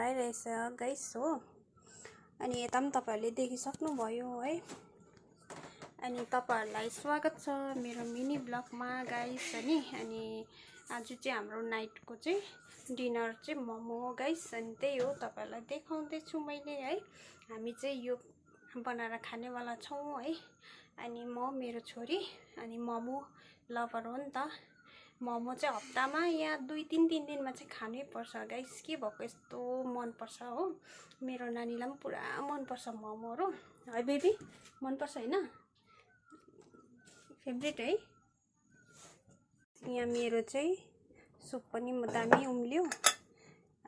भराइरहेछ guys हो। अनि यता पनि तपाईहरुले देखिसक्नुभयो है। अनि तपाईहरुलाई स्वागत छ मेरो मिनी ब्लगमा गाइस अनि आज चाहिँ हाम्रो नाइटको चाहिँ डिनर चाहिँ मोमो हो गाइस। अनि त्यही हो तपाईहरुलाई देखाउँदै छु मैले है। हामी चाहिँ यो बनाएर खानेवाला छौं है। अनि म मेरो छोरी अनि मोमो लभर हो नि त। मोमो चाहिँ हप्तामा या 2-3 दिनमा चाहिँ खानै पर्छ गाइस। के भएको यस्तो मन पर्छ हो। मेरो नानीलाई पनि पुरा मन पर्छ मोमोहरु है बेबी। मन पर्छ हैन? फेभरेट है। यहाँ मेरो चाहिँ सुप पनि दामी उम्ल्यो।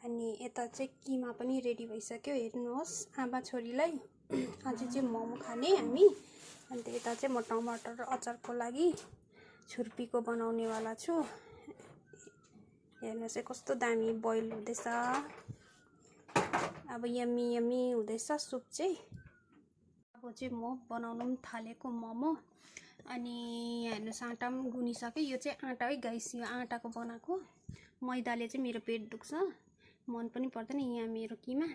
अनि यता चाहिँ किमा पनि रेडी भइसक्यो हेर्नुहोस् आमा छोरीलाई। आज चाहिँ मोमो खाने हामी। अनि यता चाहिँ म टमाटर अचारको लागि छुर्पीको बनाउने वाला छु। हेर्नुस् कस्तो दामी बोइल हुँदैछ। अब यम्मी यम्मी हुँदैछ सुप चाहिँ। अब चाहिँ म बनाउन पनि थालेको मोमो। अनि हेर्नुस् आटा पनि गुनिसक्यो। यो चाहिँ आटा है गाइस, यो आटाको बनाएको। मैदाले चाहिँ मेरो पेट दुख्छ, मन पनि पर्दैन। यहाँ मेरो किमा।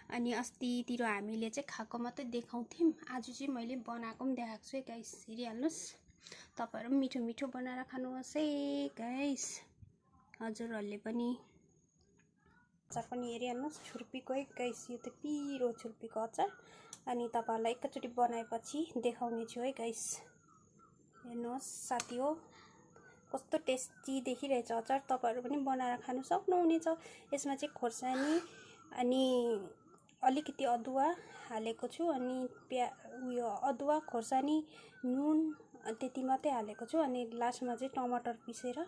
अनि अस्तितिर हामीले चाहिँ खाएको मात्रै देखाउँथ्यौं। आज चाहिँ मैले बनाएको पनि देखाएको छु है गाइस। हेरिहाल्नुस्। तपाईहरु पनि मिठो मिठो बनाएर खानुहोस् है गाइस। हजुरहरुले पनि अचार पनि हेरिहाल्नुस् छुर्पीको है गाइस। यो त पिरो छुर्पीको अचार। अनि तपाईहरुलाई एकचोटी बनाएपछि देखाउने छु है गाइस। हेर्नुहोस् साथी हो कस्तो टेस्टी देखिरहेछ अचार। तपाईहरु पनि बनाएर खानु सक्नुहुनेछ। यसमा चाहिँ खोर्सानी अनि अलिकति अदुवा हालेको छु। अनि उयो अदुवा खोर्सानी नुन त्यति मात्रै हालेको छु। अनि लास्टमा चाहिँ टमाटर पिसेर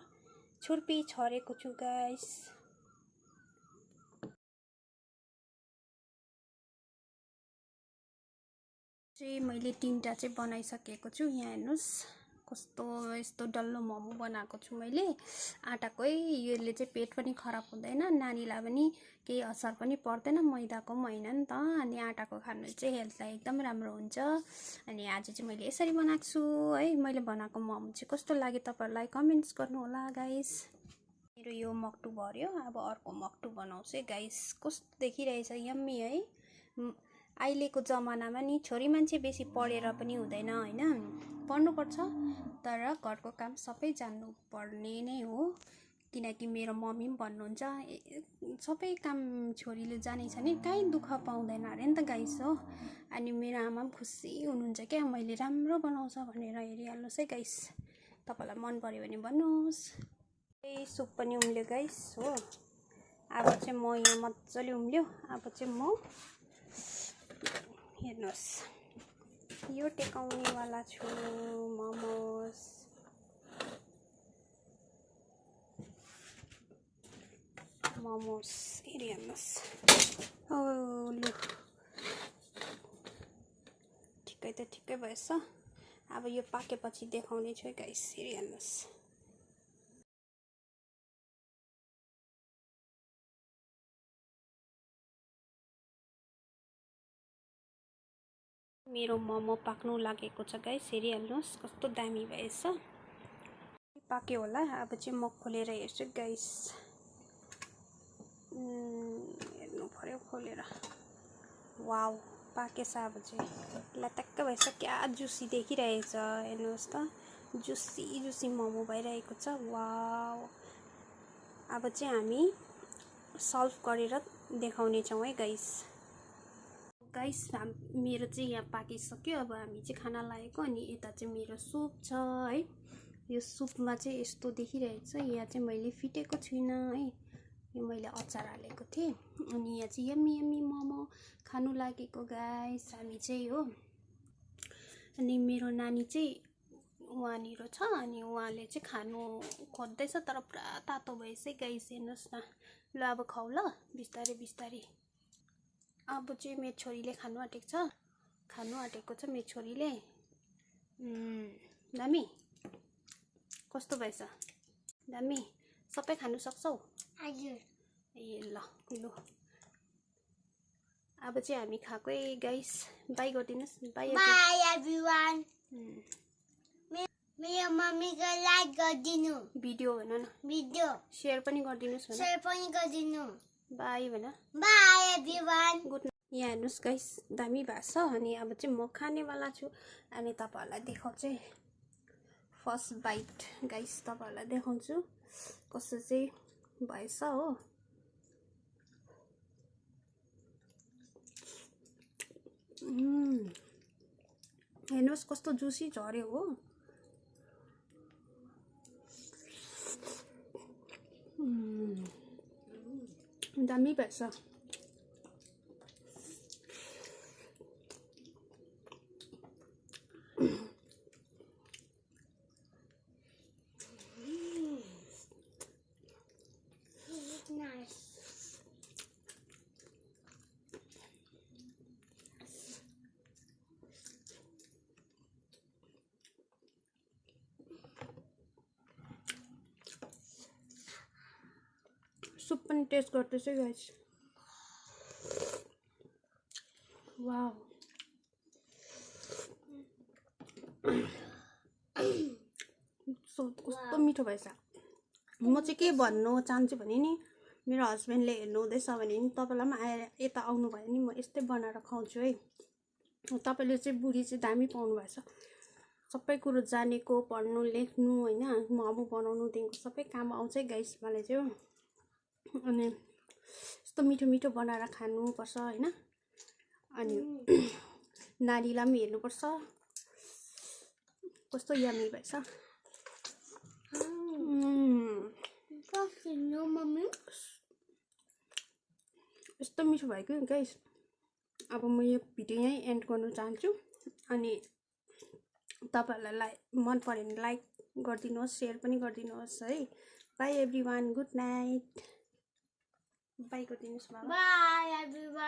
छुर्पी छरेको छु गाइस। चाहिँ मैले 3टा चाहिँ बनाइसकेको छु। यहाँ हेर्नुस् कस्तो यस्तो डल्लो मोमो बनाएको छु मैले आटाकै। यसले चाहिँ पेट पनि खराब हुँदैन, नानीलाई पनि केही असर पनि पर्दैन। मैदाको पनि हैन नि त। अनि आटाको खानु चाहिँ हेल्थलाई एकदम राम्रो हुन्छ। अनि आज चाहिँ मैले यसरी बनाएको छु है। मैले बनाएको मोमो चाहिँ कस्तो लाग्यो तपाईहरुलाई कमेन्ट्स गर्नु होला गाइस। मेरो यो मक्टु भर्यो। अब अर्को मक्टु बनाउँछु है गाइस। कस्तो देखिरहेछ यम्मी है। अहिलेको जमानामा नि छोरी मान्छे बेसी पढेर पनि हुँदैन हैन, पढ्नुपर्छ तर घरको काम सबै जान्नु पर्ने नै हो। किनकि मेरो मम्मी पनि भन्नुहुन्छ सबै काम छोरीले जानेछ नि कहीँ दुःख पाउँदैन अरे नि त गाइस हो। अनि मेरो आमा पनि खुसी हुनुहुन्छ क्या मैले राम्रो बनाउँछ भनेर। हेरिहाल्नुस् है गाइस। तपाईलाई मन पर्यो भने भन्नुहोस्। ए सुप पनि उम्ल्यो गाइस हो। अब चाहिँ म यहाँ मज्जाले उम्ल्यो। अब चाहिँ म हेर्नुहोस् यो टेकाउने वाला छु मोमोस। मोमोस हेरिहाल्नुस्। ओ लु ठिकै त ठिकै भएछ। अब यो पाकेपछि देखाउने छु है गाइस। हेरिहाल्नुस्। मेरो मोमो पाक्नु लागेको छ गाइस। हेरिहाल्नुस् कस्तो दामी भएछ। पाक्यो होला। अब चाहिँ म खोलेर हेर्छु गाइस। हेर्नु पर्यो खोलेर। वाउ पाकेछ। अब चाहिँ लटक्क भएछ। क्या जुसी देखिरहेछ हेर्नुहोस् त। जुसी जुसी मोमो भइरहेको छ। वाउ। अब चाहिँ हामी सर्भ गरेर देखाउने छौं है गाइस। गाइस मेरो चाहिँ यहाँ पाकिसक्यो। अब हामी चाहिँ खाना लागेको। अनि यता चाहिँ मेरो सुप छ है। यो सुपमा चाहिँ यस्तो देखिरहेछ। यहाँ चाहिँ मैले फिटेको छुइनँ है। यो मैले अचार हालेको थिएँ। अनि यहाँ चाहिँ यम्मी यम्मी मोमो खानु लागेको गाइस हामी चाहिँ हो। अनि मेरो नानी चाहिँ वहाँनिर छ। अनि उहाँले चाहिँ खानु खोज्दैछ तर पुरा तातो भएछ गाइस। हेर्नुहोस् न। ल अब खाऊ ल बिस्तारै बिस्तारै। अब चाहिँ मेरो छोरीले खानु आँटेको छ। खानु आँटेको छ मेरो छोरीले। दामी कस्तो भएछ? दामी सबै खानु सक्छौ? हजुर। ए ल लु अब चाहिँ हामी खाएको है गाइस। बाइ गरिदिनुस्। Bye everyone. मेरो मम्मीको लाइक गरिदिनु। भिडियो भन न। भिडियो शेयर पनि गरिदिनुस् भन। शेयर पनि गरिदिनु। बाई भन। By everyone. Good night. यहाँ हेर्नुहोस् गाइस दामी भएको छ। अनि अब चाहिँ म खानेवाला छु अनि तपाईँहरूलाई देखाउँछु है। फर्स्ट बाइट गाइस तपाईँहरूलाई देखाउँछु कस्तो चाहिँ भएछ हो। हेर्नुहोस् कस्तो जुसी झर्यो हो। दामी भएछ। Nice. सुप पनि टेस्ट गर्दैछु गाइस। वाउ कस्तो मिठो भएछ। म चाहिँ के भन्नु चाहन्छु भने नि मेरो हस्बेन्डले हेर्नु हुँदैछ भने नि तपाईँलाई पनि आएर यता आउनु भयो नि म यस्तै बनाएर खुवाउँछु है। तपाईँले चाहिँ बुढी चाहिँ दामी पाउनु भएछ। सबै कुरो जानेको पढ्नु लेख्नु होइन मोमो बनाउनुदेखिको सबै काम आउँछ है गाइस मलाई चाहिँ। अनि यस्तो मिठो मिठो बनाएर खानुपर्छ होइन। अनि नानीलाई पनि हेर्नुपर्छ कस्तो यम्मी भएछ। यस्तो मिठो भयो कि गाइस। अब म यो भिडियो यहीँ एन्ड गर्न चाहन्छु। अनि तपाईँहरूलाई मन पर्यो भने लाइक गरिदिनुहोस्, सेयर पनि गरिदिनुहोस् है। By everyone, good night. By गरिदिनुहोस् बाबा। By everyone.